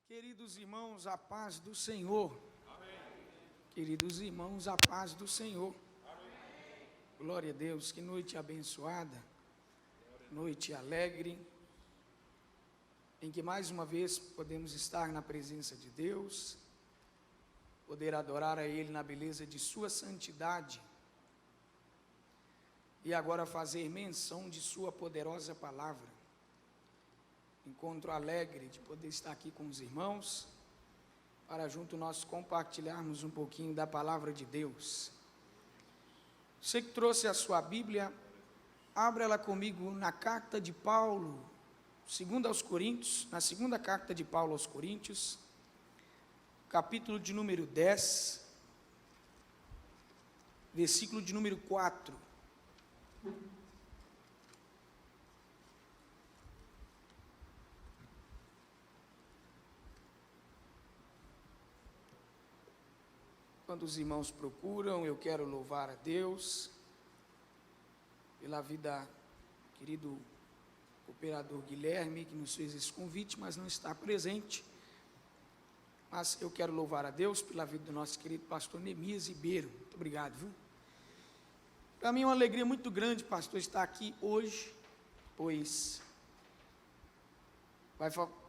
Queridos irmãos, a paz do Senhor. Amém. Queridos irmãos, a paz do Senhor. Amém. Glória a Deus, que noite abençoada, noite alegre, em que mais uma vez podemos estar na presença de Deus, poder adorar a Ele na beleza de Sua santidade e agora fazer menção de Sua poderosa palavra. Encontro alegre de poder estar aqui com os irmãos, para junto nós compartilharmos um pouquinho da palavra de Deus. Você que trouxe a sua Bíblia, abra ela comigo na carta de Paulo, na segunda carta de Paulo aos Coríntios, capítulo de número 10, versículo de número 4. Quando os irmãos procuram, eu quero louvar a Deus pela vida do querido cooperador Guilherme, que nos fez esse convite, mas não está presente. Mas eu quero louvar a Deus pela vida do nosso querido pastor Neemias Ribeiro. Muito obrigado, viu? Para mim é uma alegria muito grande, pastor, estar aqui hoje, pois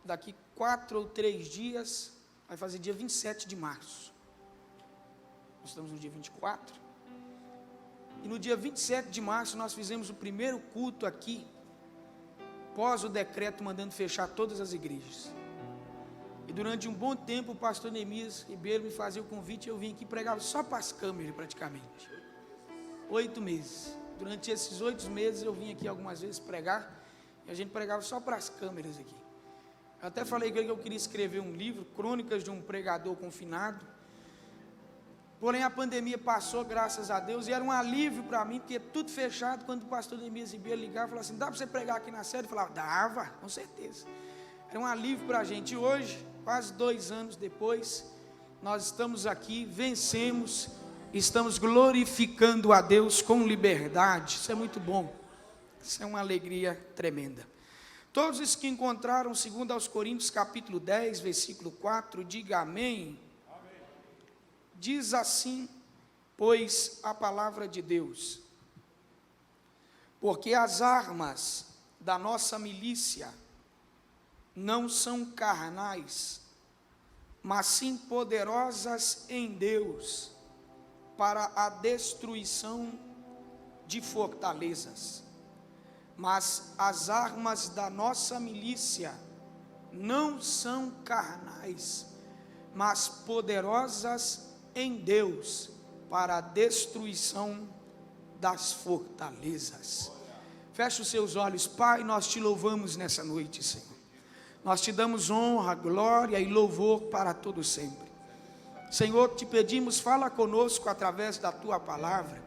daqui 4 ou 3 dias, vai fazer dia 27 de março. Nós estamos no dia 24, e no dia 27 de março nós fizemos o primeiro culto aqui, pós o decreto mandando fechar todas as igrejas. E durante um bom tempo o pastor Neemias Ribeiro me fazia o convite, eu vim aqui e pregava só para as câmeras praticamente, 8 meses, durante esses 8 meses eu vim aqui algumas vezes pregar, e a gente pregava só para as câmeras aqui. Eu até falei com ele que eu queria escrever um livro, Crônicas de um Pregador Confinado. Porém a pandemia passou, graças a Deus, e era um alívio para mim, porque tudo fechado. Quando o pastor Neemias Ribeiro ligava, falava assim: dá para você pregar aqui na sede? Eu falava: dava, com certeza. Era um alívio para a gente. E hoje, quase 2 anos depois, nós estamos aqui, vencemos, estamos glorificando a Deus com liberdade. Isso é muito bom, isso é uma alegria tremenda. Todos os que encontraram, segundo aos Coríntios, capítulo 10, versículo 4, diga amém. Diz assim, pois, a palavra de Deus: porque as armas da nossa milícia não são carnais, mas sim poderosas em Deus, para a destruição de fortalezas. Mas as armas da nossa milícia não são carnais, mas poderosas em Deus, para a destruição das fortalezas. Feche os seus olhos. Pai, nós te louvamos nessa noite, Senhor. Nós te damos honra, glória e louvor para todo sempre. Senhor, te pedimos, fala conosco através da tua palavra,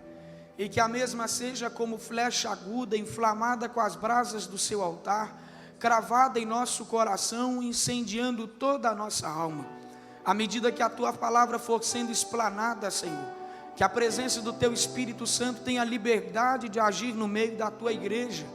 e que a mesma seja como flecha aguda, inflamada com as brasas do seu altar, cravada em nosso coração, incendiando toda a nossa alma. À medida que a tua palavra for sendo explanada, Senhor, que a presença do teu Espírito Santo tenha liberdade de agir no meio da tua igreja,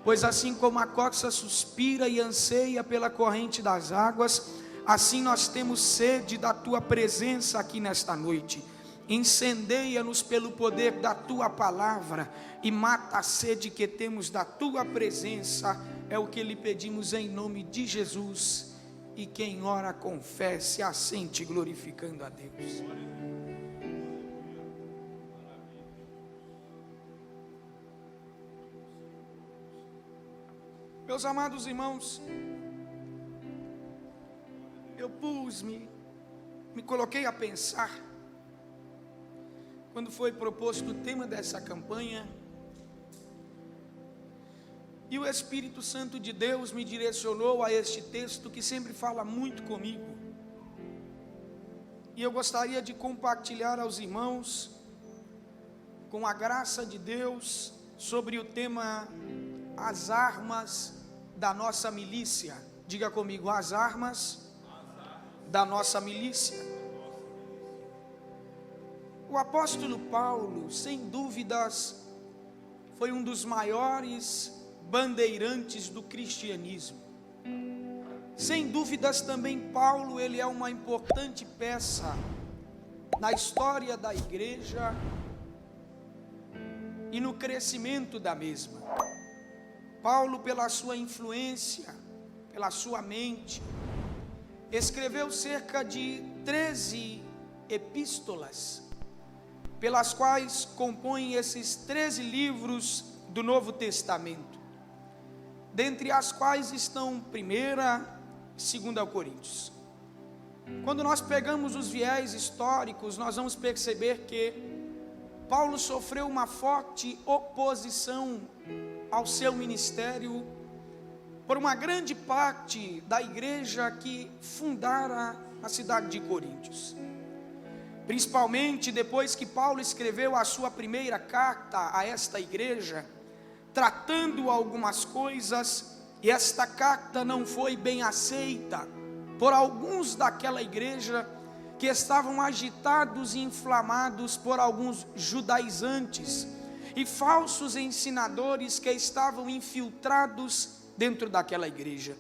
pois assim como a coxa suspira e anseia pela corrente das águas, assim nós temos sede da tua presença aqui nesta noite. Incendeia-nos pelo poder da tua palavra e mata a sede que temos da tua presença, é o que lhe pedimos em nome de Jesus. E quem ora confesse, assente glorificando a Deus. Meus amados irmãos, eu me coloquei a pensar, quando foi proposto o tema dessa campanha, e o Espírito Santo de Deus me direcionou a este texto que sempre fala muito comigo. E eu gostaria de compartilhar aos irmãos, com a graça de Deus, sobre o tema as armas da nossa milícia. Diga comigo: as armas da nossa milícia. O apóstolo Paulo, sem dúvidas, foi um dos maiores bandeirantes do cristianismo. Sem dúvidas também Paulo, ele é uma importante peça na história da igreja e no crescimento da mesma. Paulo, pela sua influência, pela sua mente, escreveu cerca de 13 epístolas, pelas quais compõem esses 13 livros do Novo Testamento, dentre as quais estão 1ª e 2ª Coríntios. Quando nós pegamos os viés históricos, nós vamos perceber que Paulo sofreu uma forte oposição ao seu ministério por uma grande parte da igreja que fundara a cidade de Coríntios. Principalmente depois que Paulo escreveu a sua primeira carta a esta igreja, tratando algumas coisas, e esta carta não foi bem aceita por alguns daquela igreja que estavam agitados e inflamados por alguns judaizantes e falsos ensinadores que estavam infiltrados dentro daquela igreja.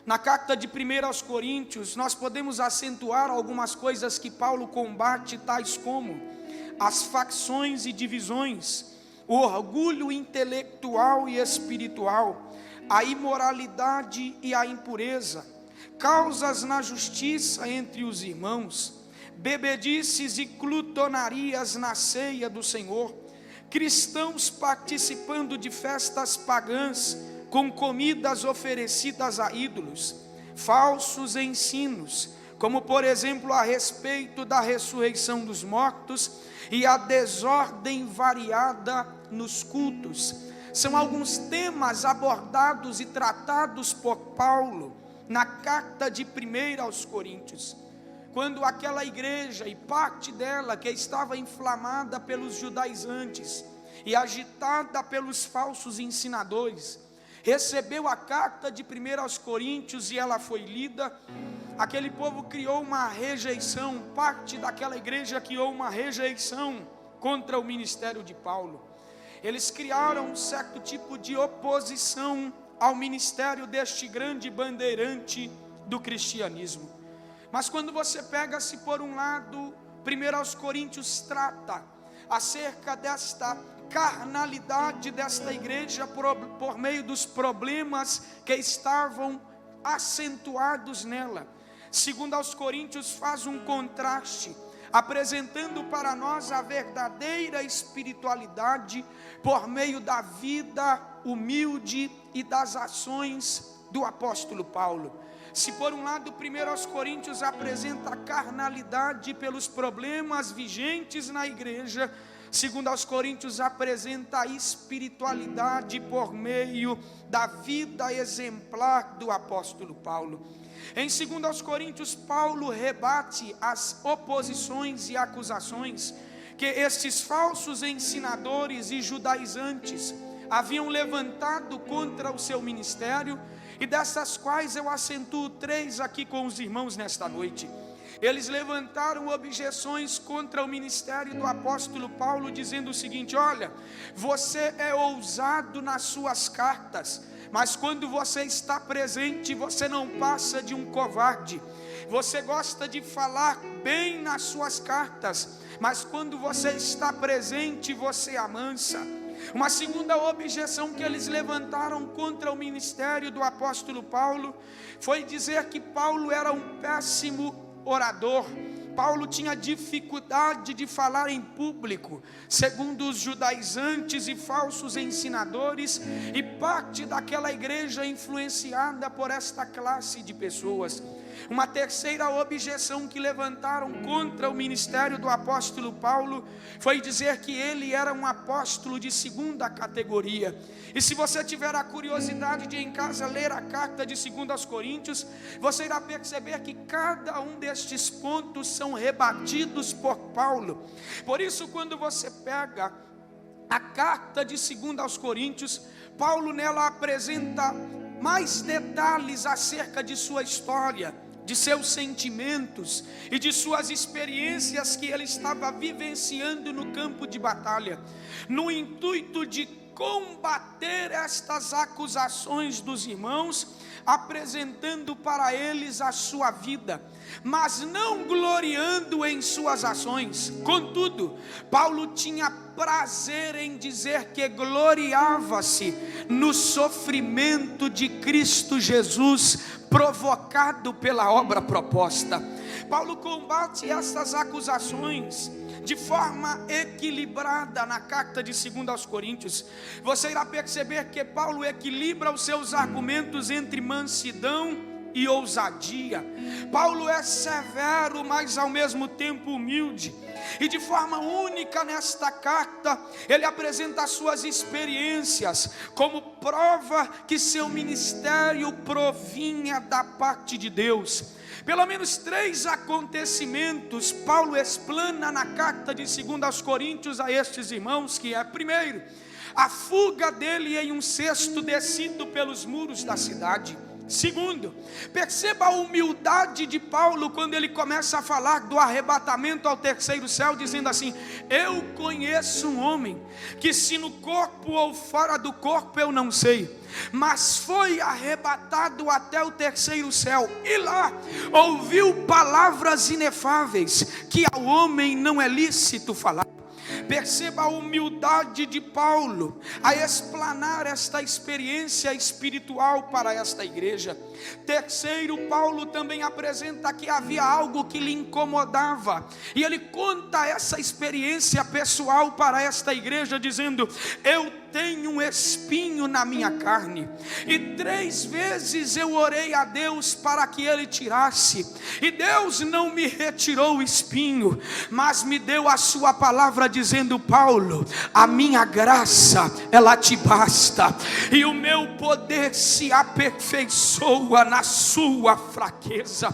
Na carta de 1 aos Coríntios, nós podemos acentuar algumas coisas que Paulo combate, tais como as facções e divisões, o orgulho intelectual e espiritual, a imoralidade e a impureza, causas na justiça entre os irmãos, bebedices e glutonarias na ceia do Senhor, cristãos participando de festas pagãs com comidas oferecidas a ídolos, falsos ensinos, como por exemplo a respeito da ressurreição dos mortos e a desordem variada nos cultos. São alguns temas abordados e tratados por Paulo na carta de 1 aos Coríntios, quando aquela igreja e parte dela que estava inflamada pelos judaizantes e agitada pelos falsos ensinadores, recebeu a carta de 1 aos Coríntios e ela foi lida. Aquele povo criou uma rejeição, parte daquela igreja criou uma rejeição contra o ministério de Paulo. Eles criaram um certo tipo de oposição ao ministério deste grande bandeirante do cristianismo. Mas quando você pega-se por um lado, 1 aos Coríntios trata acerca desta carnalidade desta igreja por meio dos problemas que estavam acentuados nela. 2 aos Coríntios faz um contraste, apresentando para nós a verdadeira espiritualidade por meio da vida humilde e das ações do apóstolo Paulo. Se por um lado 1 aos Coríntios apresenta a carnalidade pelos problemas vigentes na igreja, 2 aos Coríntios apresenta a espiritualidade por meio da vida exemplar do apóstolo Paulo. Em 2 aos Coríntios, Paulo rebate as oposições e acusações que estes falsos ensinadores e judaizantes haviam levantado contra o seu ministério, e dessas quais eu acentuo 3 aqui com os irmãos nesta noite. Eles levantaram objeções contra o ministério do apóstolo Paulo, dizendo o seguinte: olha, você é ousado nas suas cartas, mas quando você está presente, você não passa de um covarde. Você gosta de falar bem nas suas cartas, mas quando você está presente, você amansa. Uma segunda objeção que eles levantaram contra o ministério do apóstolo Paulo foi dizer que Paulo era um péssimo orador. Paulo tinha dificuldade de falar em público, segundo os judaizantes e falsos ensinadores, e parte daquela igreja influenciada por esta classe de pessoas. Uma terceira objeção que levantaram contra o ministério do apóstolo Paulo foi dizer que ele era um apóstolo de 2ª categoria. E se você tiver a curiosidade de em casa ler a carta de 2 aos Coríntios, você irá perceber que cada um destes pontos são rebatidos por Paulo. Por isso, quando você pega a carta de 2 aos Coríntios, Paulo nela apresenta mais detalhes acerca de sua história, de seus sentimentos e de suas experiências que ele estava vivenciando no campo de batalha, no intuito de combater estas acusações dos irmãos, apresentando para eles a sua vida, mas não gloriando em suas ações. Contudo, Paulo tinha prazer em dizer que gloriava-se no sofrimento de Cristo Jesus, provocado pela obra proposta. Paulo combate essas acusações de forma equilibrada na carta de 2 aos Coríntios. Você irá perceber que Paulo equilibra os seus argumentos entre mansidão e ousadia. Paulo é severo, mas ao mesmo tempo humilde. E de forma única nesta carta, ele apresenta as suas experiências como prova que seu ministério provinha da parte de Deus. Pelo menos 3 acontecimentos Paulo explana na carta de 2 aos Coríntios a estes irmãos, que é, primeiro, a fuga dele em um cesto descido pelos muros da cidade. Segundo, perceba a humildade de Paulo quando ele começa a falar do arrebatamento ao terceiro céu, dizendo assim: eu conheço um homem, que se no corpo ou fora do corpo eu não sei, mas foi arrebatado até o terceiro céu, e lá ouviu palavras inefáveis, que ao homem não é lícito falar. Perceba a humildade de Paulo a explanar esta experiência espiritual para esta igreja. Terceiro, Paulo também apresenta que havia algo que lhe incomodava, e ele conta essa experiência pessoal para esta igreja, dizendo: eu tenho um espinho na minha carne, e 3 vezes eu orei a Deus para que ele tirasse, e Deus não me retirou o espinho, mas me deu a sua palavra dizendo: Paulo, a minha graça, ela te basta, e o meu poder se aperfeiçoa na sua fraqueza.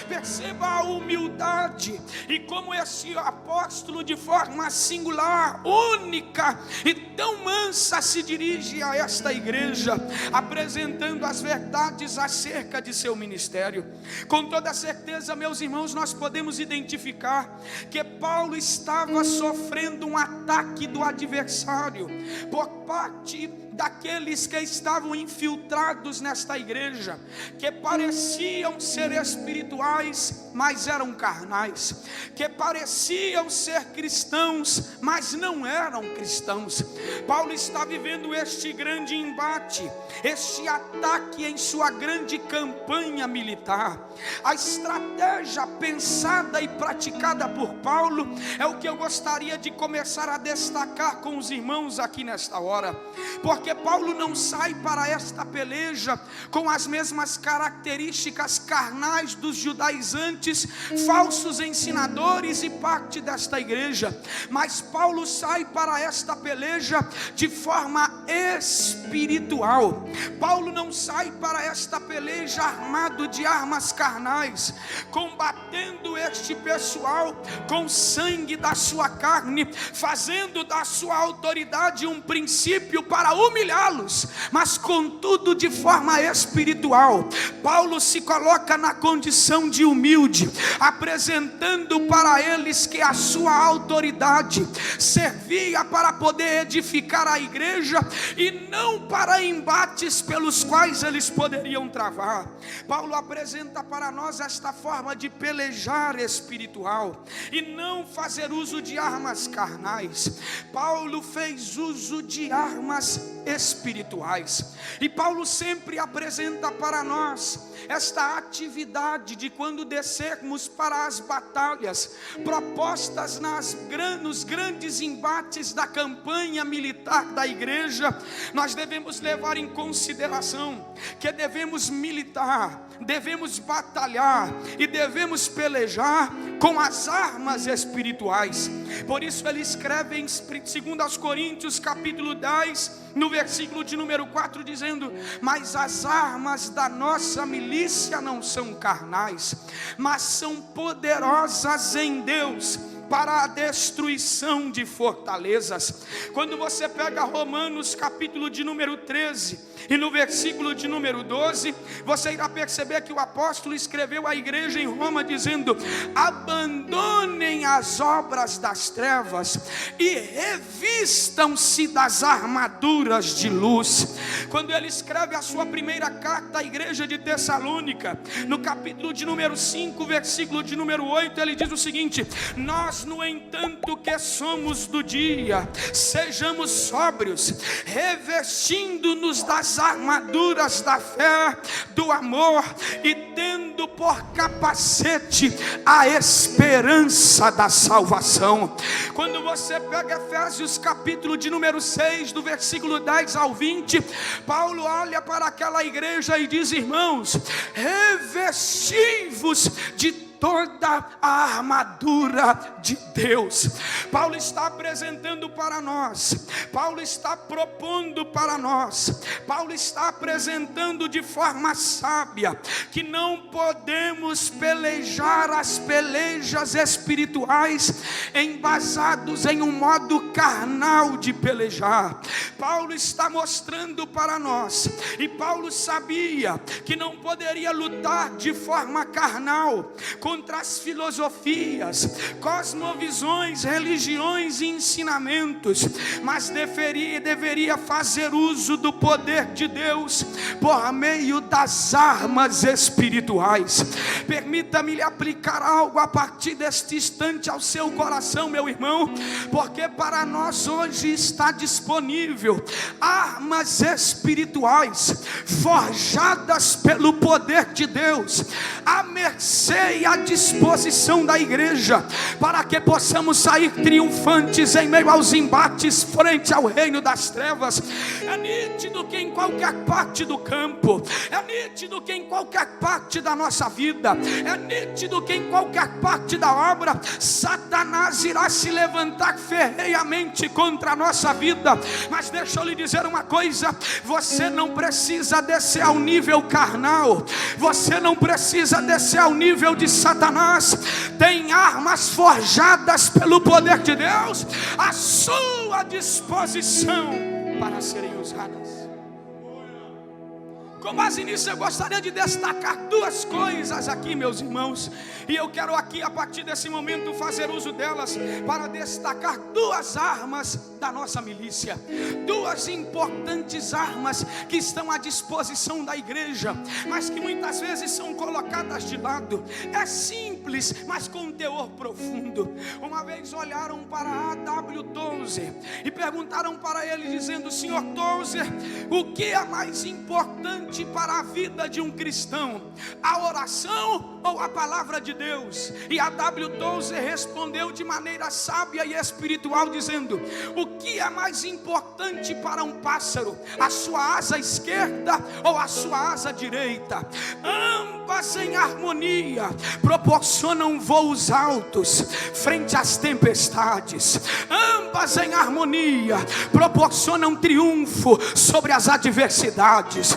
Perceba a humildade, e como esse apóstolo de forma singular, única e tão mansa se dirige a esta igreja, apresentando as verdades acerca de seu ministério. Com toda certeza, meus irmãos, nós podemos identificar que Paulo estava sofrendo um ataque do adversário por parte daqueles que estavam infiltrados nesta igreja, que pareciam ser espirituais, mas eram carnais, que pareciam ser cristãos, mas não eram cristãos. Paulo está vivendo este grande embate, este ataque em sua grande campanha militar. A estratégia pensada e praticada por Paulo é o que eu gostaria de começar a destacar com os irmãos aqui nesta hora, porque Paulo não sai para esta peleja com as mesmas características carnais dos judaizantes, falsos ensinadores e parte desta igreja, mas Paulo sai para esta peleja de forma espiritual. Paulo não sai para esta peleja armado de armas carnais, combatendo este pessoal com sangue da sua carne, fazendo da sua autoridade um princípio para humilhá-los, mas contudo de forma espiritual. Paulo se coloca na condição de humilde, apresentando para eles que a sua autoridade servia para poder edificar a igreja e não para embates pelos quais eles poderiam travar. Paulo apresenta para nós esta forma de pelejar espiritual e não fazer uso de armas carnais. Paulo fez uso de armas espirituais, e Paulo sempre apresenta para nós esta atividade de quando descermos para as batalhas propostas nos grandes embates da campanha militar da igreja, nós devemos levar em consideração que devemos militar, devemos batalhar e devemos pelejar com as armas espirituais. Por isso ele escreve em 2 aos Coríntios capítulo 10, no versículo de número 4, dizendo: mas as armas da nossa milícia não são carnais, mas são poderosas em Deus para a destruição de fortalezas. Quando você pega Romanos capítulo de número 13 e no versículo de número 12, você irá perceber que o apóstolo escreveu à igreja em Roma dizendo: abandonem as obras das trevas e revistam-se das armaduras de luz. Quando ele escreve a sua primeira carta à igreja de Tessalônica, no capítulo de número 5, versículo de número 8, ele diz o seguinte: nós, no entanto, que somos do dia, sejamos sóbrios, revestindo-nos das armaduras da fé, do amor, e tendo por capacete a esperança da salvação. Quando você pega Efésios capítulo de número 6, do versículo 10 ao 20, Paulo olha para aquela igreja e diz: irmãos, revesti-vos de toda a armadura de Deus. Paulo está apresentando para nós, Paulo está propondo para nós, Paulo está apresentando de forma sábia que não podemos pelejar as pelejas espirituais embasados em um modo carnal de pelejar. Paulo está mostrando para nós, e Paulo sabia que não poderia lutar de forma carnal contra as filosofias, cosmovisões, religiões e ensinamentos, mas deveria fazer uso do poder de Deus por meio das armas espirituais. Permita-me lhe aplicar algo a partir deste instante ao seu coração, meu irmão, porque para nós hoje está disponível armas espirituais forjadas pelo poder de Deus, à mercê e à disposição da igreja, para que possamos sair triunfantes em meio aos embates frente ao reino das trevas. É nítido que em qualquer parte do campo, é nítido que em qualquer parte da nossa vida, é nítido que em qualquer parte da obra, Satanás irá se levantar ferreamente contra a nossa vida. Mas deixa eu lhe dizer uma coisa: você não precisa descer ao nível carnal, você não precisa descer ao nível de Satanás. Tem armas forjadas pelo poder de Deus à sua disposição para serem usadas. Com base nisso, eu gostaria de destacar duas coisas aqui, meus irmãos, e eu quero aqui, a partir desse momento, fazer uso delas para destacar duas armas da nossa milícia, duas importantes armas que estão à disposição da igreja, mas que muitas vezes são colocadas de lado. É simples, mas com um teor profundo. Uma vez olharam para A.W. Tozer e perguntaram para ele, dizendo: senhor Tozer, o que é mais importante para a vida de um cristão, a oração ou a palavra de Deus? E A.W. Tozer respondeu de maneira sábia e espiritual, dizendo: o que é mais importante para um pássaro, a sua asa esquerda ou a sua asa direita? Ambas em harmonia proporcionam voos altos frente às tempestades. Ambas em harmonia proporcionam triunfo sobre as adversidades.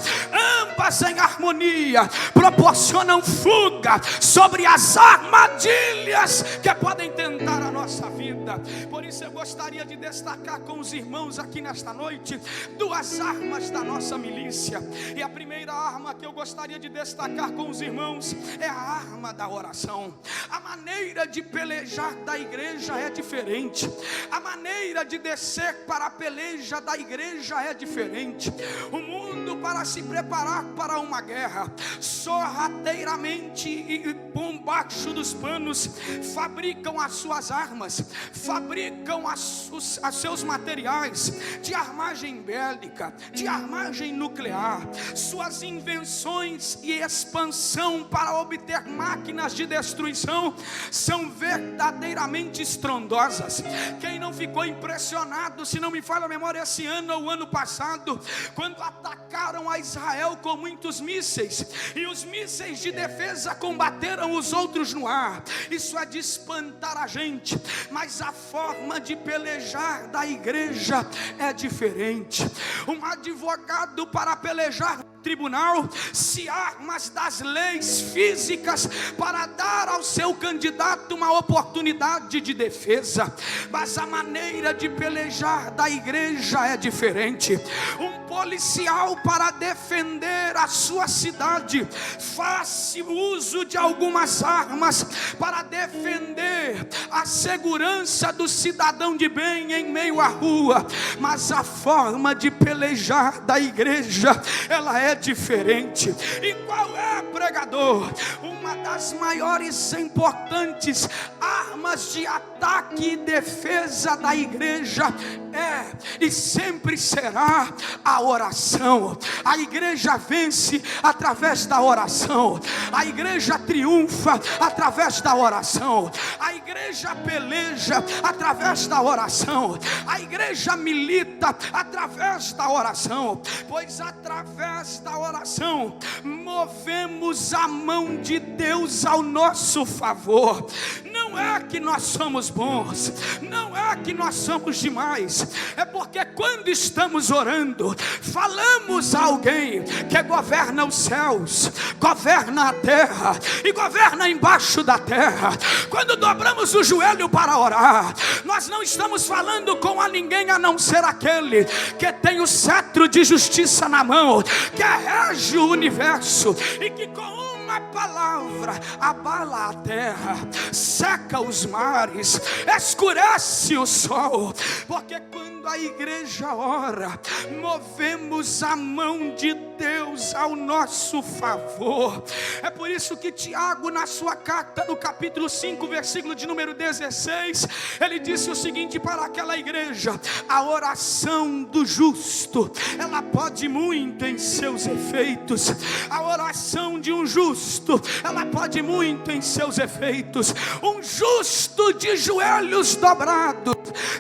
Ambas em harmonia proporcionam fuga sobre as armadilhas que podem tentar a nossa vida. Por isso eu gostaria de destacar com os irmãos aqui nesta noite duas armas da nossa milícia. E a primeira arma que eu gostaria de destacar com os irmãos é a arma da oração. A maneira de pelejar da igreja é diferente. A maneira de descer para a peleja da igreja é diferente. O mundo, para se preparar para uma guerra, sorrateiramente e bombacho dos panos, fabricam as suas armas, fabricam os seus materiais de armagem bélica, de armagem nuclear, suas invenções e expansão para obter máquinas de destruição são verdadeiramente estrondosas. Quem não ficou impressionado, se não me falha a memória, esse ano ou ano passado, quando atacaram a Israel com muitos mísseis, e os mísseis de defesa combateram os outros no ar? Isso é de espantar a gente, mas a forma de pelejar da igreja é diferente. Um advogado, para pelejar tribunal se armas das leis físicas para dar ao seu candidato uma oportunidade de defesa, mas a maneira de pelejar da igreja é diferente. Um policial, para defender a sua cidade, faz uso de algumas armas para defender a segurança do cidadão de bem em meio à rua, mas a forma de pelejar da igreja, ela é diferente. E qual é, pregador? Uma das maiores e importantes armas de ataque e defesa da igreja é e sempre será a oração. A igreja vence através da oração. A igreja triunfa através da oração. A igreja peleja através da oração. A igreja milita através da oração, pois através da oração movemos a mão de Deus ao nosso favor. Não é que nós somos bons, não é que nós somos demais, é porque quando estamos orando, falamos a alguém que governa os céus, governa a terra e governa embaixo da terra. Quando dobramos o joelho para orar, nós não estamos falando com a ninguém a não ser aquele que tem o cetro de justiça na mão, que rege o universo e que com uma palavra abala a terra, seca os mares, escurece o sol. Porque quando a igreja ora, movemos a mão de Deus ao nosso favor. É por isso que Tiago, na sua carta, no capítulo 5, versículo de número 16, ele disse o seguinte para aquela igreja: a oração do justo, ela pode muito em seus efeitos. A oração de um justo, ela pode muito em seus efeitos. Um justo de joelhos dobrados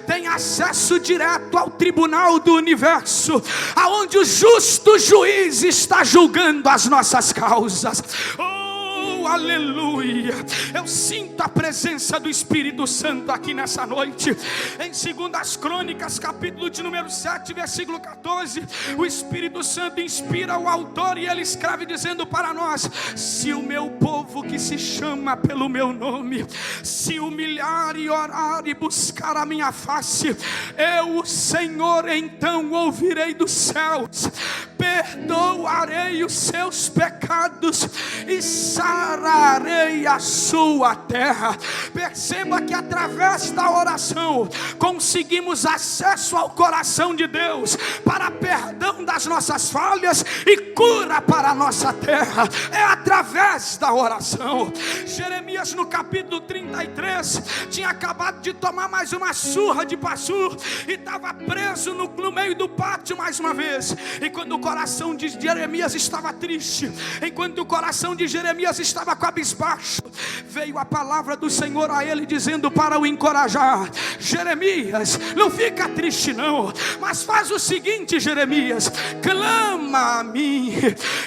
tem acesso direto ao tribunal do universo, aonde o justo juiz está julgando as nossas causas. Aleluia, eu sinto a presença do Espírito Santo aqui nessa noite. Em 2 Crônicas, capítulo de número 7, versículo 14, o Espírito Santo inspira o autor e ele escreve dizendo para nós: se o meu povo que se chama pelo meu nome se humilhar e orar e buscar a minha face, eu, o Senhor, então ouvirei dos céus, perdoarei os seus pecados e sararei a sua terra. Perceba que através da oração conseguimos acesso ao coração de Deus para perdão das nossas falhas e cura para a nossa terra. É através da oração. Jeremias, no capítulo 33, tinha acabado de tomar mais uma surra de Passur e estava preso no meio do pátio mais uma vez. E quando o coração de Jeremias estava triste, enquanto o coração de Jeremias estava cabisbaixo, veio a palavra do Senhor a ele dizendo para o encorajar: Jeremias, não fica triste não, mas faz o seguinte, Jeremias, clama a mim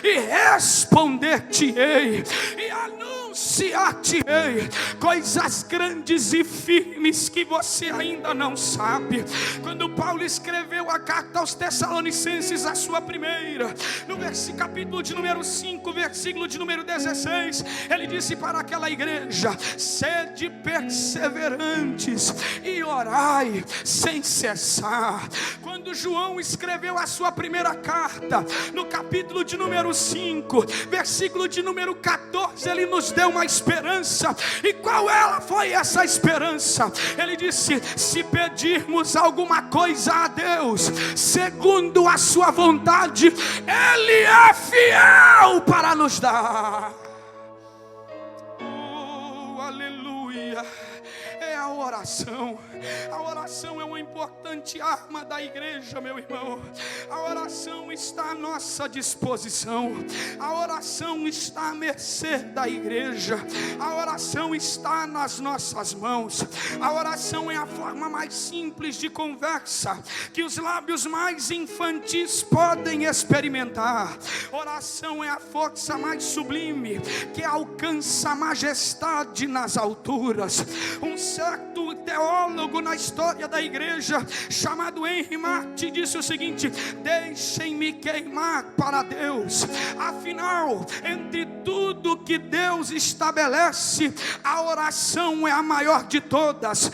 e responder-te-ei e anunciar-te-ei coisas grandes e firmes que você ainda não sabe. Quando Paulo escreveu a carta aos Tessalonicenses, a sua primeira, no capítulo de número 5, versículo de número 16, ele disse para aquela igreja: sede perseverantes e orai sem cessar. Quando João escreveu a sua primeira carta, no capítulo de número 5, versículo de número 14, ele nos deu uma esperança. E qual ela foi essa esperança? Ele disse: se pedirmos alguma coisa a Deus segundo a sua vontade, Ele é fiel para nos dar. Aleluia. É a oração. A oração é uma importante arma da igreja, meu irmão. A oração está à nossa disposição. A oração está à mercê da igreja. A oração está nas nossas mãos. A oração é a forma mais simples de conversa que os lábios mais infantis podem experimentar. Oração é a força mais sublime que alcança a majestade nas alturas. Escrituras. Um certo teólogo na história da igreja, chamado Henry Martin, disse o seguinte: deixem-me queimar para Deus. Afinal, entre tudo que Deus estabelece, a oração é a maior de todas.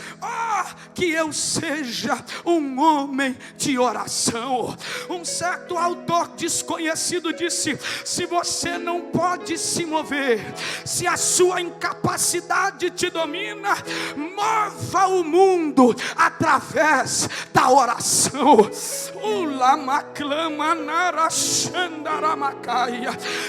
Que eu seja um homem de oração. Um certo autor desconhecido disse: se você não pode se mover, se a sua incapacidade te domina, mova o mundo através da oração.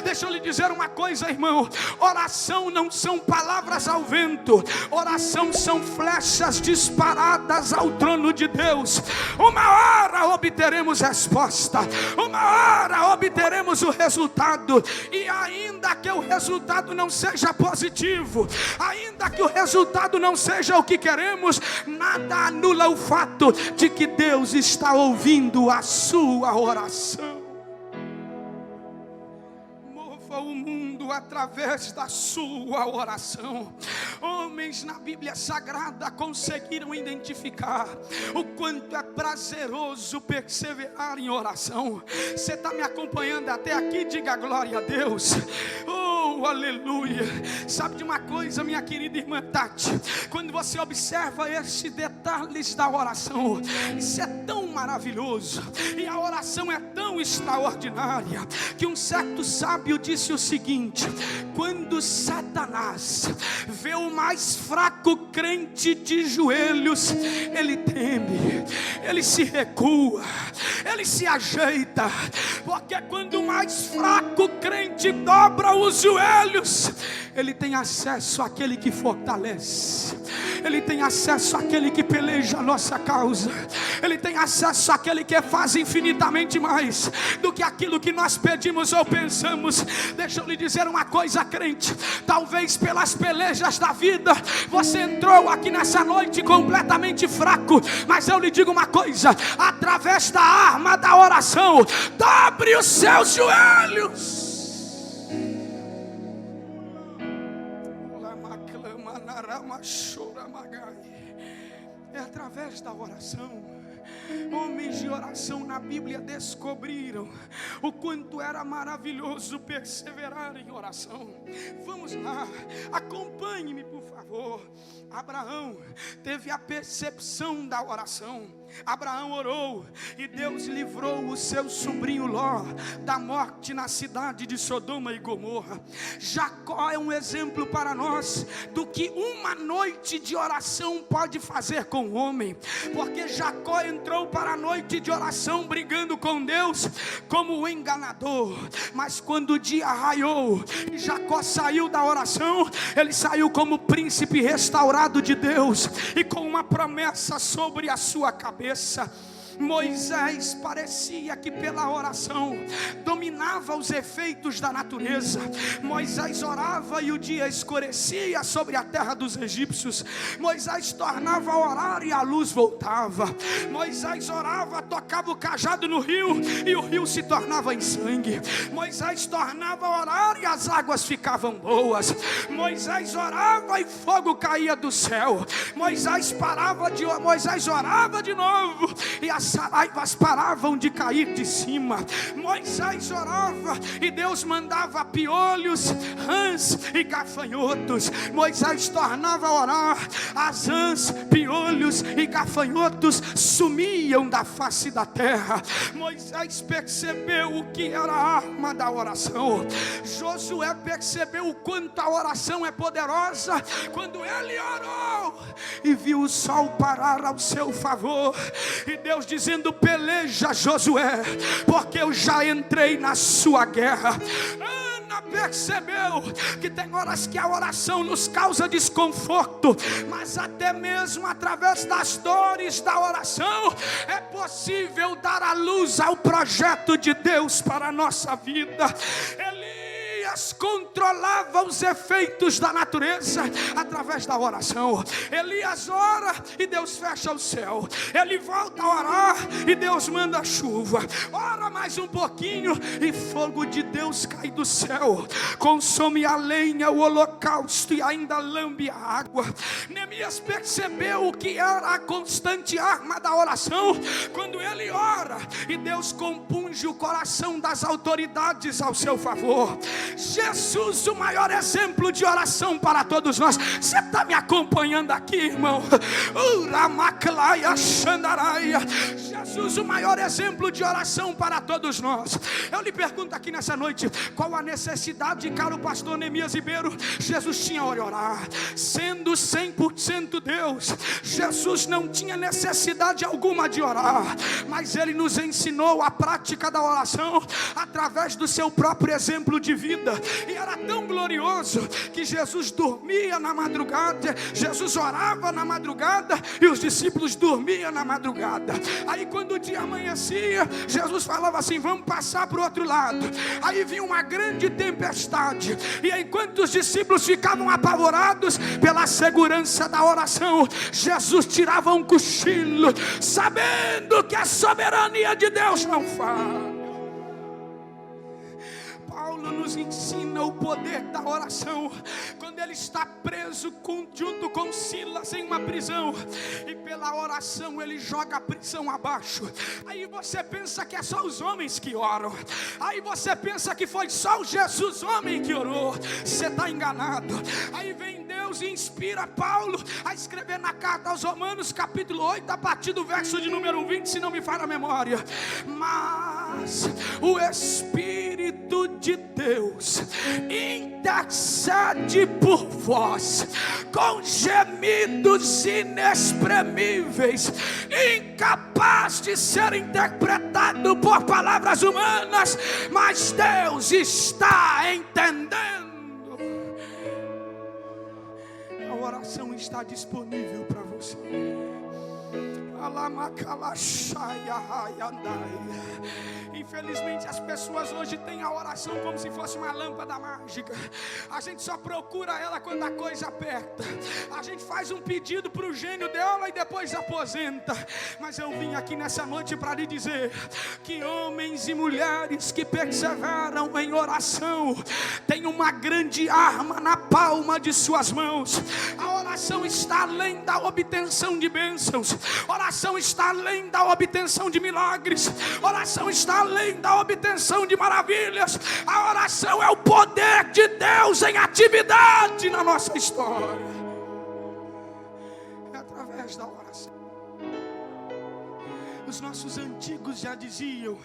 Deixa eu lhe dizer uma coisa, irmão: oração não são palavras ao vento, oração são flechas disparadas ao trono de Deus. Uma hora obteremos resposta, uma hora obteremos o resultado, e ainda que o resultado não seja positivo, ainda que o resultado não seja o que queremos, nada anula o fato de que Deus está ouvindo a sua oração. Mova o mundo através da sua oração. Homens na Bíblia Sagrada conseguiram identificar o quanto é prazeroso perseverar em oração. Você está me acompanhando até aqui? Diga glória a Deus. Oh, aleluia. Sabe de uma coisa, minha querida irmã Tati? Quando você observa esses detalhes da oração, isso é tão maravilhoso, e a oração é tão extraordinária, que um certo sábio disse o seguinte: quando Satanás vê o mais fraco crente de joelhos, ele teme, ele se recua, ele se ajeita, porque quando o mais fraco crente dobra os joelhos, ele tem acesso àquele que fortalece, ele tem acesso àquele que peleja a nossa causa, ele tem acesso àquele que faz infinitamente mais do que aquilo que nós pedimos ou pensamos. Deixa eu lhe dizer uma coisa, crente: talvez pelas pelejas da vida você entrou aqui nessa noite completamente fraco, mas eu lhe digo uma coisa: através da arma da oração, dobre os seus joelhos. É através da oração. Homens de oração na Bíblia descobriram o quanto era maravilhoso perseverar em oração. Vamos lá, acompanhe-me por favor. Abraão teve a percepção da oração. Abraão orou e Deus livrou o seu sobrinho Ló da morte na cidade de Sodoma e Gomorra. Jacó é um exemplo para nós do que uma noite de oração pode fazer com o homem, porque Jacó entrou para a noite de oração brigando com Deus como o enganador, mas quando o dia raiou e Jacó saiu da oração, ele saiu como príncipe restaurado de Deus e com uma promessa sobre a sua cabeça. Moisés parecia que pela oração dominava os efeitos da natureza. Moisés orava e o dia escurecia sobre a terra dos egípcios. Moisés tornava a orar e a luz voltava. Moisés orava, tocava o cajado no rio e o rio se tornava em sangue. Moisés tornava a orar e as águas ficavam boas. Moisés orava e fogo caía do céu. Moisés orava de novo e as saraivas paravam de cair de cima. Moisés orava e Deus mandava piolhos, rãs e gafanhotos. Moisés tornava a orar, as rãs, piolhos e gafanhotos sumiam da face da terra. Moisés percebeu o que era a arma da oração. Josué percebeu o quanto a oração é poderosa quando ele orou e viu o sol parar ao seu favor, e Deus dizendo: peleja, Josué, porque eu já entrei na sua guerra. Ana percebeu que tem horas que a oração nos causa desconforto, mas até mesmo através das dores da oração é possível dar a luz ao projeto de Deus para a nossa vida. Elias controlava os efeitos da natureza através da oração. Elias ora e Deus fecha o céu. Ele volta a orar e Deus manda chuva. Ora mais um pouquinho e fogo de Deus cai do céu, consome a lenha, o holocausto e ainda lambe a água. Neemias percebeu o que era a constante arma da oração. Quando ele ora e Deus compunge o coração das autoridades ao seu favor. Jesus, o maior exemplo de oração para todos nós. Você está me acompanhando aqui, irmão? Jesus, o maior exemplo de oração para todos nós. Eu lhe pergunto aqui nessa noite, qual a necessidade, caro pastor Neemias Ribeiro? Jesus tinha hora de orar. Sendo 100% Deus, Jesus não tinha necessidade alguma de orar, mas Ele nos ensinou a prática da oração através do seu próprio exemplo de vida. E era tão glorioso que Jesus dormia na madrugada, Jesus orava na madrugada e os discípulos dormiam na madrugada. Aí quando o dia amanhecia, Jesus falava assim: vamos passar para o outro lado. Aí vinha uma grande tempestade, e enquanto os discípulos ficavam apavorados pela segurança da oração, Jesus tirava um cochilo, sabendo que a soberania de Deus não falha. Paulo nos ensina o poder da oração quando ele está preso junto com Silas em uma prisão, e pela oração ele joga a prisão abaixo. Aí você pensa que é só os homens que oram, aí você pensa que foi só o Jesus homem que orou. Você está enganado. Aí vem Deus e inspira Paulo a escrever na carta aos Romanos capítulo 8, a partir do verso de número 20, se não me falha a memória. Mas o Espírito de Deus intercede por vós com gemidos inexprimíveis, incapaz de ser interpretado por palavras humanas, mas Deus está entendendo. A oração está disponível para você. Infelizmente as pessoas hoje têm a oração como se fosse uma lâmpada mágica. A gente só procura ela quando a coisa aperta. A gente faz um pedido para o gênio dela e depois aposenta. Mas eu vim aqui nessa noite para lhe dizer que homens e mulheres que perseveram em oração têm uma grande arma na palma de suas mãos. A oração está além da obtenção de bênçãos. Oração está além da obtenção de milagres. Oração está além da obtenção de maravilhas. A oração é o poder de Deus em atividade na nossa história. É através da oração. Os nossos antigos já diziam: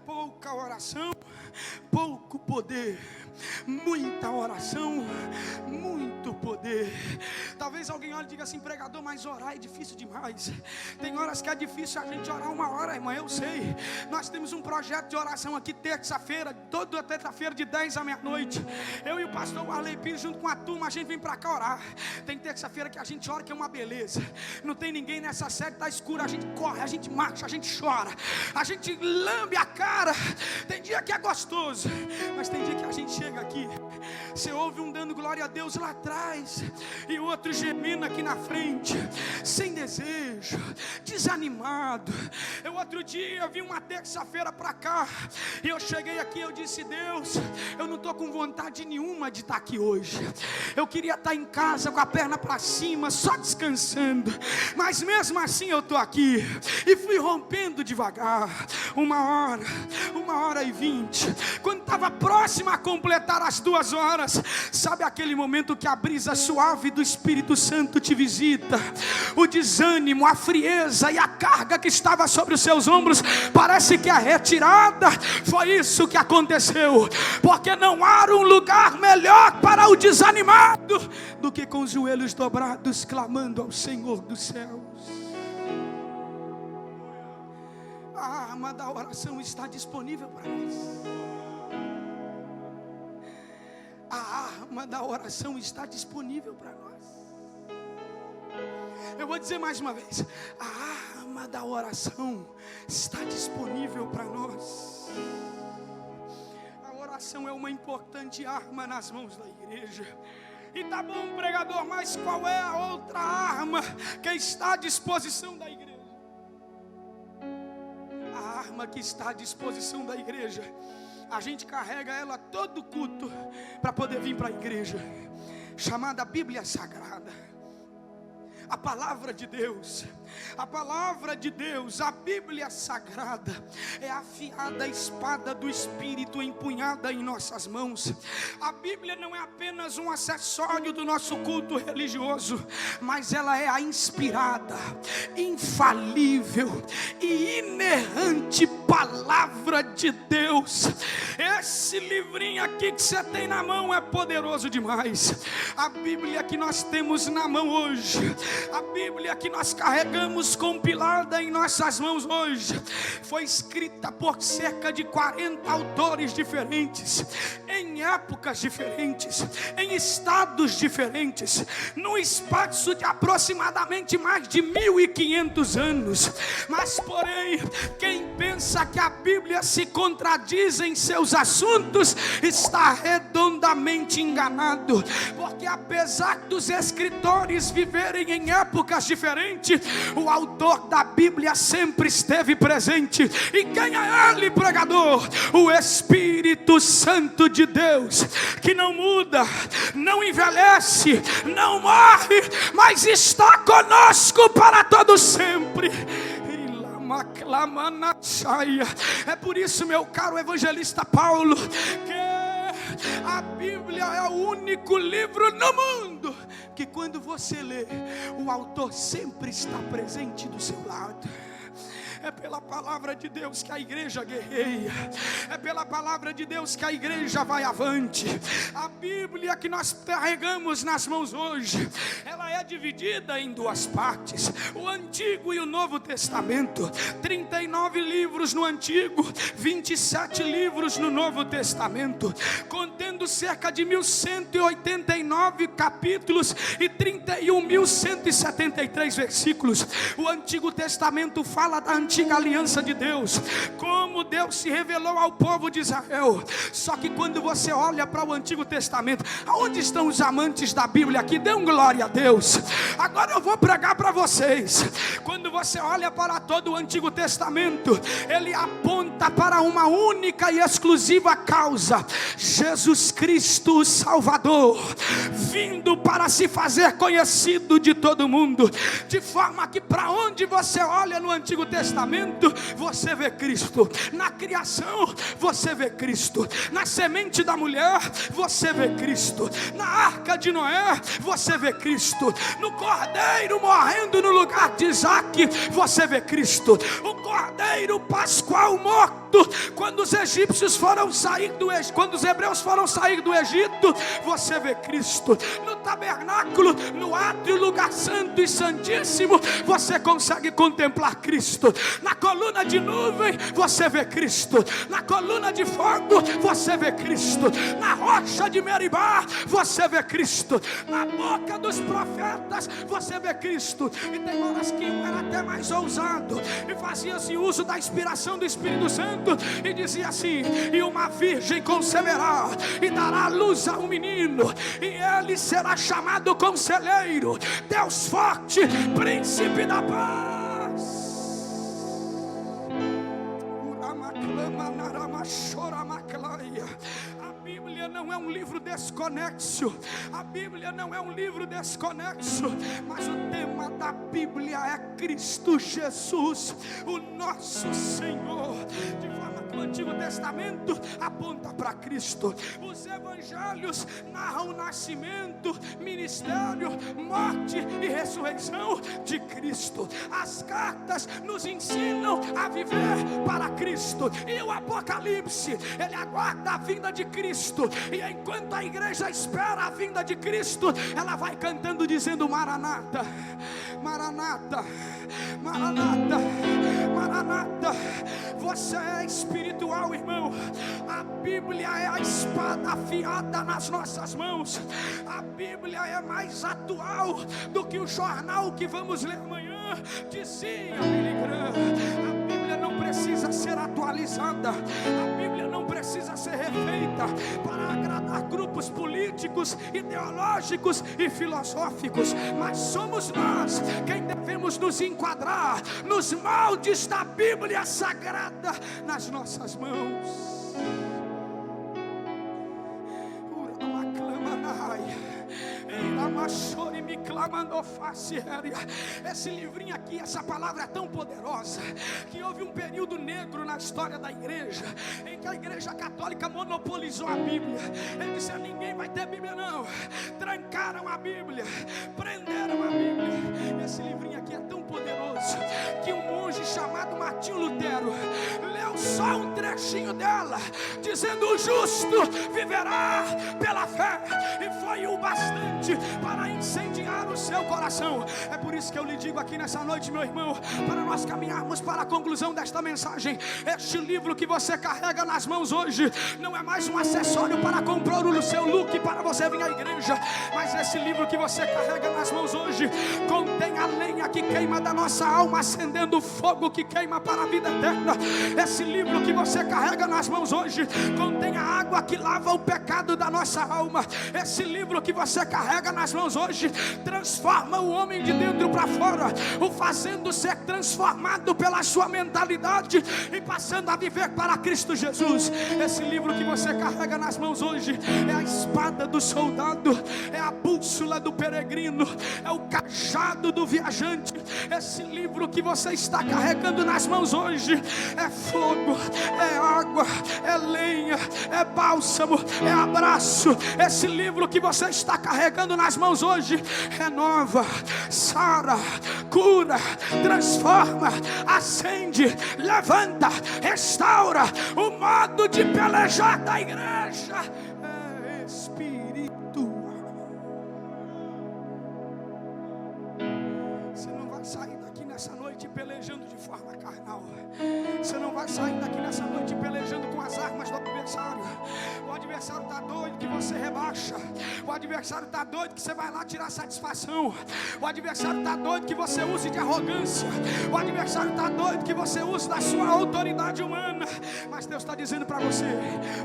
pouca oração, pouco poder. Muita oração, muito poder. Talvez alguém olhe e diga assim: pregador, mas orar é difícil demais. Tem horas que é difícil a gente orar uma hora, irmã, eu sei. Nós temos um projeto de oração aqui terça-feira, toda terça-feira de 10 à meia-noite. Eu e o pastor Arley Pires, junto com a turma, a gente vem pra cá orar. Tem terça-feira que a gente ora, que é uma beleza. Não tem ninguém nessa sede, tá escuro, a gente corre, a gente marcha, a gente chora, a gente lambe a cara. Tem dia que é gostoso, mas tem dia que a gente chega aqui, você ouve um dando glória a Deus lá atrás e o outro gemendo aqui na frente, sem desejo, desanimado. Eu outro dia vim uma terça-feira para cá e eu cheguei aqui e eu disse: Deus, eu não estou com vontade nenhuma de estar aqui hoje. Eu queria estar em casa com a perna para cima, só descansando, mas mesmo assim eu estou aqui. E fui rompendo devagar, 1h20. Quando estava próximo a completar as 2 horas, sabe aquele momento que a brisa suave do Espírito Santo te visita? O desânimo, a frieza e a carga que estava sobre os seus ombros parece que é retirada. Foi isso que aconteceu, porque não há um lugar melhor para o desanimado do que com os joelhos dobrados, clamando ao Senhor dos céus. A arma da oração está disponível para nós. A arma da oração está disponível para nós. Eu vou dizer mais uma vez: a arma da oração está disponível para nós. A oração é uma importante arma nas mãos da igreja. E tá bom, pregador, mas qual é a outra arma que está à disposição da igreja? A arma que está à disposição da igreja, a gente carrega ela todo culto para poder vir para a igreja, chamada Bíblia Sagrada. A palavra de Deus, a palavra de Deus, a Bíblia Sagrada é a afiada espada do Espírito empunhada em nossas mãos. A Bíblia não é apenas um acessório do nosso culto religioso, mas ela é a inspirada, infalível e inerrante palavra de Deus. Esse livrinho aqui que você tem na mão é poderoso demais. A Bíblia que nós temos na mão hoje, a Bíblia que nós carregamos compilada em nossas mãos hoje, foi escrita por cerca de 40 autores diferentes, em épocas diferentes, em estados diferentes, num espaço de aproximadamente mais de 1500 anos. Mas porém, quem pensa que a Bíblia se contradiz em seus assuntos está redondamente enganado, porque apesar dos escritores viverem em épocas diferentes, o autor da Bíblia sempre esteve presente. E quem é ele, pregador? O Espírito Santo de Deus, que não muda, não envelhece, não morre, mas está conosco para todo sempre. É por isso, meu caro evangelista Paulo, que a Bíblia é o único livro no mundo que quando você lê, o autor sempre está presente do seu lado. É pela palavra de Deus que a igreja guerreia, é pela palavra de Deus que a igreja vai avante. A Bíblia que nós carregamos nas mãos hoje, ela é dividida em duas partes, o Antigo e o Novo Testamento. 39 livros no Antigo, 27 livros no Novo Testamento, contendo cerca de 1189 capítulos e 31.173 versículos. O Antigo Testamento fala da antiga aliança de Deus, como Deus se revelou ao povo de Israel. Só que quando você olha para o Antigo Testamento, aonde estão os amantes da Bíblia aqui? Dê glória a Deus. Agora eu vou pregar para vocês. Quando você olha para todo o Antigo Testamento, ele aponta para uma única e exclusiva causa: Jesus Cristo, o Salvador, vindo para se fazer conhecido de todo mundo. De forma que para onde você olha no Antigo Testamento, você vê Cristo. Na criação, você vê Cristo. Na semente da mulher, você vê Cristo. Na arca de Noé, você vê Cristo. No cordeiro morrendo no lugar de Isaac, você vê Cristo. O cordeiro pascual morto quando os egípcios foram sair do Egito, quando os hebreus foram sair do Egito, você vê Cristo. No tabernáculo, no átrio, lugar santo e santíssimo, você consegue contemplar Cristo. Na coluna de nuvem, você vê Cristo. Na coluna de fogo, você vê Cristo. Na rocha de Meribá, você vê Cristo. Na boca dos profetas, você vê Cristo. E tem horas que um era até mais ousado e fazia-se uso da inspiração do Espírito Santo e dizia assim: e uma virgem conceberá e dará luz a um menino, e ele será chamado Conselheiro, Deus Forte, Príncipe da Paz. A Bíblia não é um livro desconexo. A Bíblia não é um livro desconexo, mas o tema da Bíblia é Cristo Jesus, o nosso Senhor. De forma que o Antigo Testamento aponta para Cristo. Os evangelhos narram o nascimento, ministério, morte e ressurreição de Cristo. As cartas nos ensinam a viver para Cristo. E o Apocalipse, ele aguarda a vinda de Cristo. E enquanto a igreja espera a vinda de Cristo, ela vai cantando dizendo: Maranata, Maranata, Maranata, Maranata. Você é espiritual, irmão. A Bíblia é a espada afiada nas nossas mãos. A Bíblia é mais atual do que o jornal que vamos ler amanhã, dizia Billy Graham. A Bíblia não precisa ser atualizada, a Bíblia não precisa ser refeita para agradar grupos políticos, ideológicos e filosóficos, mas somos nós quem devemos nos enquadrar nos moldes da Bíblia Sagrada nas nossas mãos. Esse livrinho aqui, essa palavra é tão poderosa que houve um período negro na história da igreja em que a igreja católica monopolizou a Bíblia. Ele disse: ninguém vai ter Bíblia não. Trancaram a Bíblia, prenderam a Bíblia. Esse livrinho aqui é tão poderoso que um monge chamado Martinho Lutero leu só um trechinho dela, dizendo: o justo viverá pela fé, e foi o bastante para incendiar o seu coração. É por isso que eu lhe digo aqui nessa noite, meu irmão, para nós caminharmos para a conclusão desta mensagem: este livro que você carrega nas mãos hoje não é mais um acessório para comprar o seu look para você vir à igreja, mas esse livro que você carrega nas mãos hoje contém a lenha que queima da nossa alma, acendendo o fogo que queima para a vida eterna. Esse livro que você carrega nas mãos hoje contém a água que lava o pecado da nossa alma. Esse livro que você carrega nas mãos hoje transforma o homem de dentro para fora, o fazendo ser transformado pela sua mentalidade e passando a viver para Cristo Jesus. Esse livro que você carrega nas mãos hoje é a espada do soldado, é a bússola do peregrino, é o cajado do viajante. Esse livro que você está carregando nas mãos hoje é fogo, é água, é lenha, é bálsamo, é abraço. Esse livro que você está carregando nas mãos hoje renova, sara, cura, transforma, acende, levanta, restaura. O modo de pelejar da igreja é espiritual. Você não vai sair daqui nessa noite pelejando de forma carnal. Você não vai sair daqui nessa noite pelejando com as armas do adversário. O adversário está doido que você rebaixa. O adversário está doido que você vai lá tirar satisfação. O adversário está doido que você use de arrogância. O adversário está doido que você use da sua autoridade humana. Mas Deus está dizendo para você: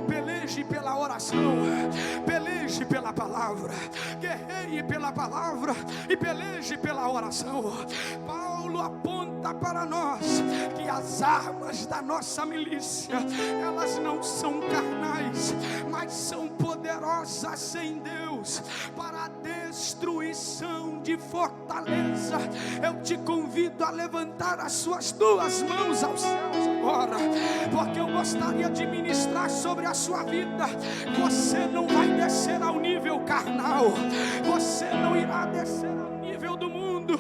peleje pela oração, peleje pela palavra, guerreie pela palavra e peleje pela oração. Paulo aponta para nós que as armas da nossa milícia, elas não são carnais, mas são poderosas em Deus para a destruição de fortaleza. Eu te convido a levantar as suas duas mãos aos céus agora, porque eu gostaria de ministrar sobre a sua vida. Você não vai descer ao nível carnal, você não irá descer ao nível do mundo,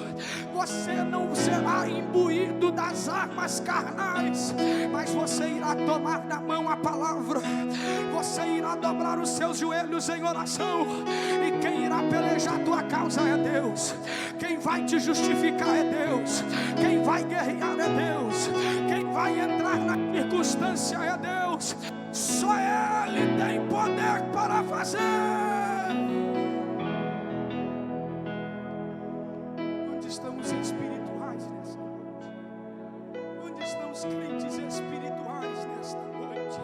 você não será imbuído das armas carnais, mas você irá tomar na mão a palavra, você irá dobrar os seus joelhos em oração, e quem irá pelejar a tua causa é Deus, quem vai te justificar é Deus, quem vai guerrear é Deus, quem vai entrar na circunstância é Deus. Só Ele tem poder para fazer. Onde estão os espirituais nessa noite? Onde estão os crentes espirituais nesta noite?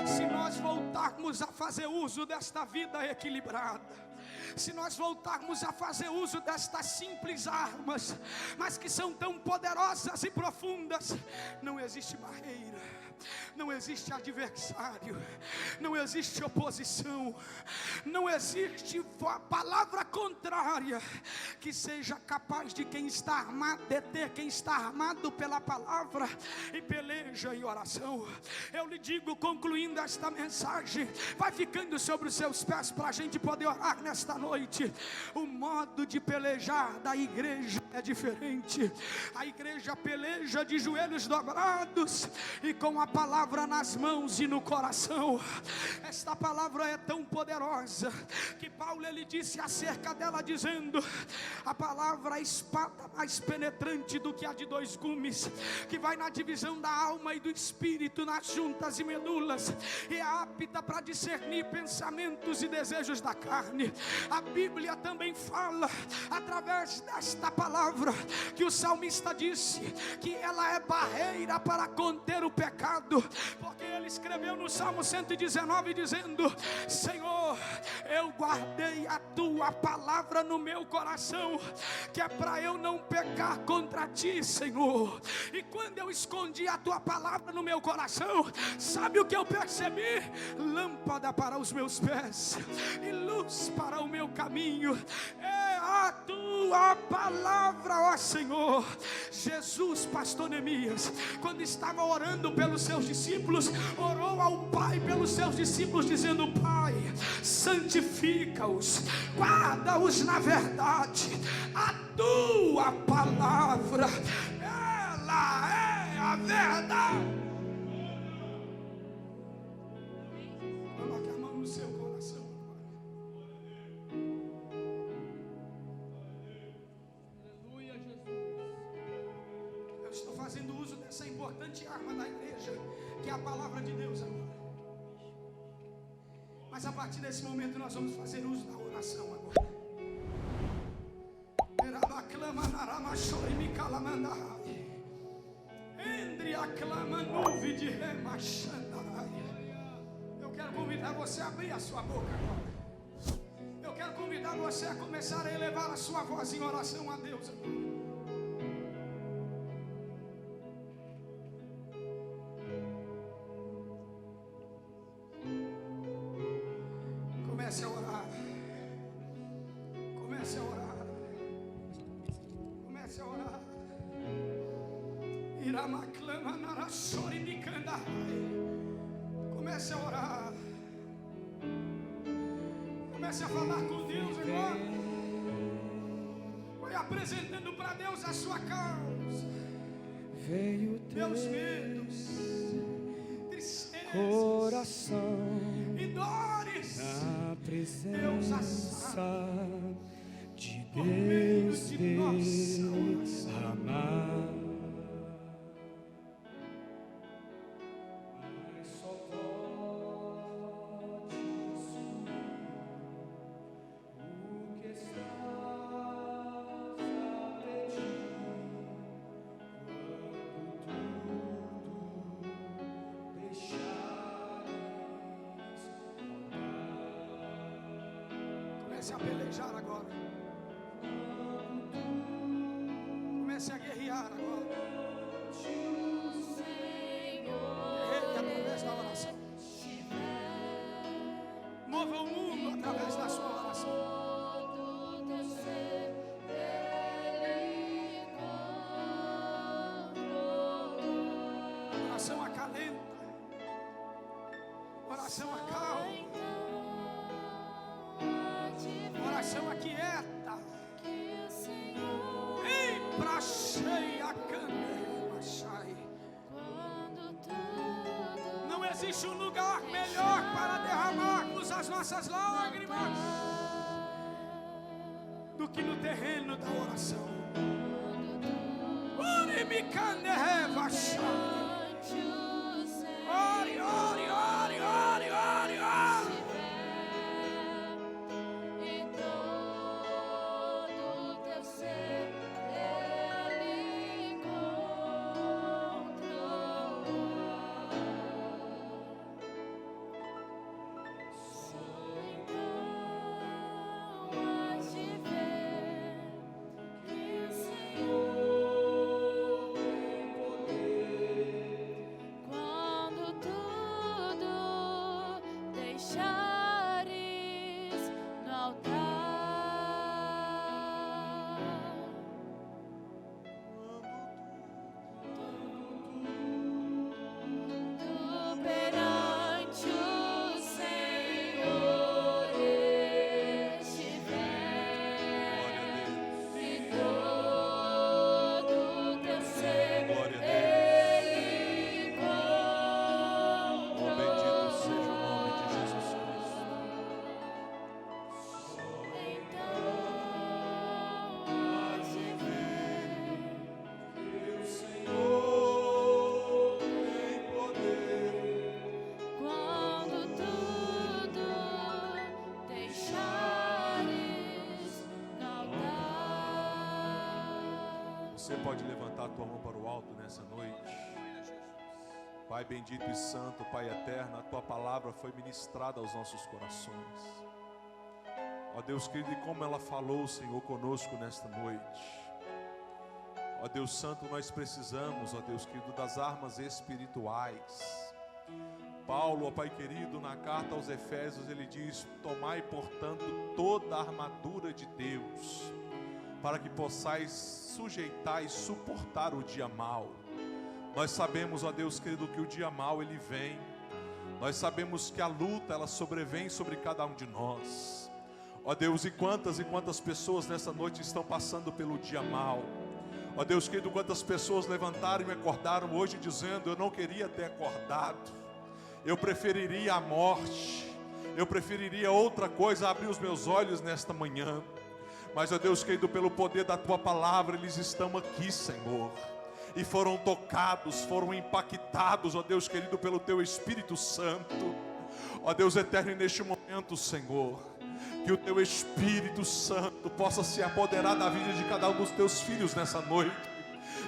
Se nós voltarmos a fazer uso desta vida equilibrada, se nós voltarmos a fazer uso destas simples armas, mas que são tão poderosas e profundas, não existe barreira, não existe adversário, não existe oposição, não existe palavra contrária que seja capaz de quem está armado, deter quem está armado pela palavra e peleja em oração. Eu lhe digo, concluindo esta mensagem, vai ficando sobre os seus pés para a gente poder orar nesta noite. O modo de pelejar da igreja é diferente. A igreja peleja de joelhos dobrados e com a palavra nas mãos e no coração. Esta palavra é tão poderosa que Paulo ele disse acerca dela, dizendo: a palavra é a espada mais penetrante do que a de dois gumes, que vai na divisão da alma e do espírito, nas juntas e medulas, e é apta para discernir pensamentos e desejos da carne. A Bíblia também fala através desta palavra palavra que o salmista disse que ela é barreira para conter o pecado, porque ele escreveu no Salmo 119 dizendo: Senhor, eu guardei a tua palavra no meu coração, que é para eu não pecar contra ti, Senhor. E quando eu escondi a tua palavra no meu coração, sabe o que eu percebi? Lâmpada para os meus pés e luz para o meu caminho é a tua palavra, ó Senhor. Jesus, pastor Neemias, quando estava orando pelos seus discípulos, orou ao Pai pelos seus discípulos, dizendo: Pai, santifica-os, guarda-os na verdade, a tua palavra, ela é a verdade. Coloque a mão no seu coração. Aleluia, Jesus. Eu estou fazendo uso dessa importante arma da igreja, que é a palavra de Deus agora. Mas a partir desse momento nós vamos fazer uso da oração agora. Eu quero convidar você a abrir a sua boca agora. Eu quero convidar você a começar a elevar a sua voz em oração a Deus agora. Comece a orar. Comece a orar. Comece a orar. Iramaclama narashori bicandai. Comece a orar. Comece a falar com Deus agora. Vai apresentando para Deus a sua causa. Veio Teus medos, tristezas, coração e dores. na Deus a presença de por meio Deus de nossa oração. amar. Mas só pode sumir o que estás a pedir. Quando tudo deixares Comece a pelejar agora. Comece a guerrear agora. Guerreie através da oração. Mova o mundo através da sua oração. Oração acalenta. Oração acalma. Oração aquieta. Ei, pra cheia candei. Não existe um lugar melhor para derramarmos as nossas lágrimas do que no terreno da oração. Ore, ore, ore, ore, ore, ore. Você pode levantar a tua mão para o alto nessa noite. Pai bendito e santo, Pai eterno, a tua palavra foi ministrada aos nossos corações. Ó Deus querido, e como ela falou, Senhor, conosco nesta noite. Ó Deus santo, nós precisamos, ó Deus querido, das armas espirituais. Paulo, ó Pai querido, na carta aos Efésios, ele diz: tomai, portanto, toda a armadura de Deus, para que possais sujeitar e suportar o dia mau. Nós sabemos, ó Deus querido, que o dia mau ele vem. Nós sabemos que a luta ela sobrevém sobre cada um de nós. Ó Deus, e quantas pessoas nessa noite estão passando pelo dia mau. Ó Deus querido, quantas pessoas levantaram e me acordaram hoje dizendo: eu não queria ter acordado, eu preferiria a morte, eu preferiria outra coisa, abrir os meus olhos nesta manhã. Mas, ó Deus querido, pelo poder da tua palavra, eles estão aqui, Senhor, e foram tocados, foram impactados, ó Deus querido, pelo teu Espírito Santo. Ó Deus eterno, e neste momento, Senhor, que o teu Espírito Santo possa se apoderar da vida de cada um dos teus filhos nessa noite,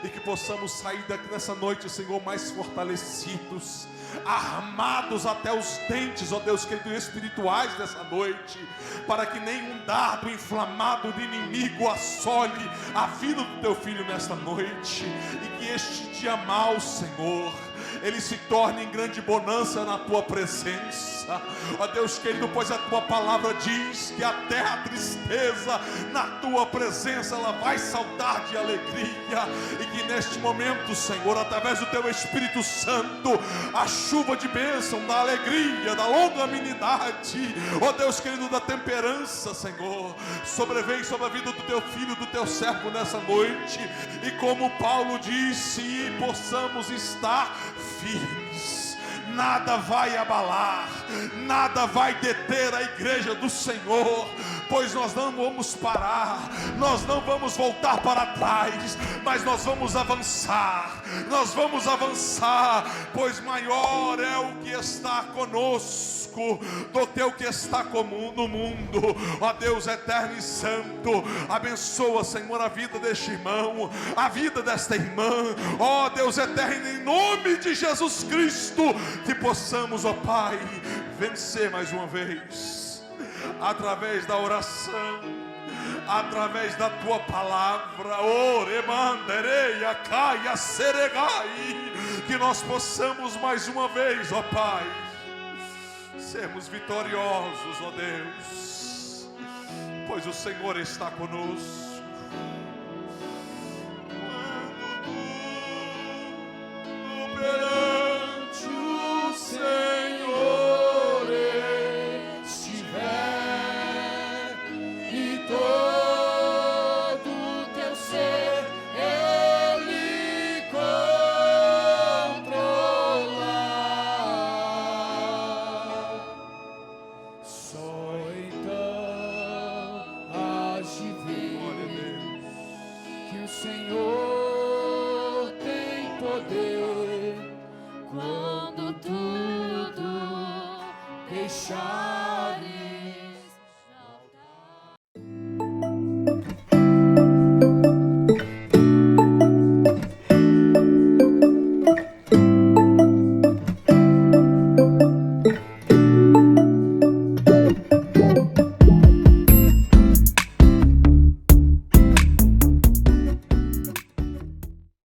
e que possamos sair daqui nessa noite, Senhor, mais fortalecidos, armados até os dentes, ó Deus querido, espirituais nessa noite, para que nenhum dardo inflamado do inimigo assole a vida do teu filho nesta noite, e que este dia mau, Senhor, ele se torne em grande bonança na tua presença, ó Deus querido, pois a tua palavra diz que até a tristeza na tua presença ela vai saltar de alegria, e que neste momento, Senhor, através do teu Espírito Santo, a chuva de bênção, da alegria, da longanimidade, ó Deus querido, da temperança, Senhor, sobrevém sobre a vida do teu filho, do teu servo nessa noite, e como Paulo disse, e possamos estar firmes. Nada vai abalar, nada vai deter a igreja do Senhor, pois nós não vamos parar, nós não vamos voltar para trás, mas nós vamos avançar, pois maior é o que está conosco do que o que está comum no mundo. Ó Deus eterno e santo, abençoa, Senhor, a vida deste irmão, a vida desta irmã, ó Deus eterno, em nome de Jesus Cristo, que possamos, ó Pai, vencer mais uma vez, através da oração, através da tua palavra, oremandereia, caia, seregai, que nós possamos mais uma vez, ó Pai, sermos vitoriosos, ó Deus, pois o Senhor está conosco. Quando tu perante o Senhor estiver, e todo teu ser Ele controlar, só então hás de ver que o Senhor tem poder quando tudo deixar.